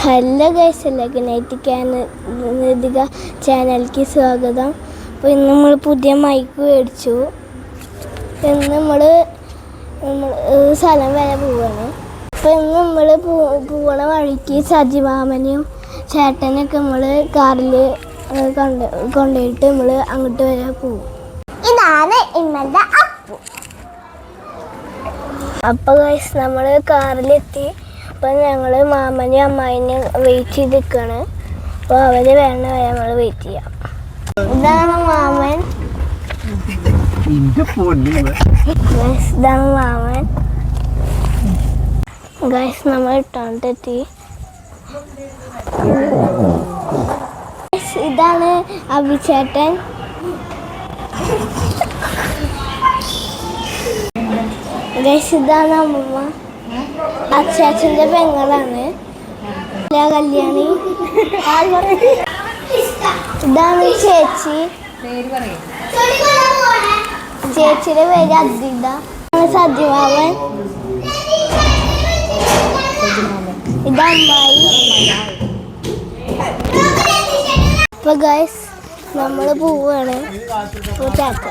Hello guys, എല്ലാവർക്കും നൈതിക ചാനലിലേക്ക് സ്വാഗതം. അപ്പോൾ ഇന്ന് നമ്മൾ പുതിയ മൈക്ക് മേടിച്ചു. ഇന്ന് നമ്മൾ സ്ഥലം വരെ പോവാണ്. അപ്പോൾ ഇന്ന് നമ്മൾ പോകണ വഴിക്ക് സജിമാമനെയും ചേട്ടനൊക്കെ നമ്മൾ കാറിൽ കൊണ്ടുപോയിട്ട് നമ്മൾ അങ്ങോട്ട് വരെ പോകും. ഇതാണ് ഇന്നത്തെ അപ്പു. അപ്പോൾ ഗൈസ് നമ്മൾ കാറിലെത്തി. അപ്പം ഞങ്ങൾ മാമനെയും അമ്മായിനെയും വെയിറ്റ് ചെയ്ത് നിൽക്കുകയാണ്. അപ്പോൾ അവർ വരണ വരെ നമ്മൾ വെയിറ്റ് ചെയ്യാം. ഇതാണ് മാമൻ. ഇതാണ് മാമൻ. ഗൈസ് നമ്മൾ ഇട്ടോണ്ടെത്തി. ഇതാണ് അഭിചേട്ടൻ. ഗൈസ് ഇതാണ് അമ്മമ്മ, അച്ചാച്ചൻ്റെ പെങ്ങളാണ് കല്യാണി. ഇതാണ് ചേച്ചി, ചേച്ചിയുടെ പേര് അദ്വിത. സജിമാമൻ. ഇതമ്മായി. അപ്പൊ ഗൈസ് നമ്മൾ പോവാണ്. ടാറ്റ.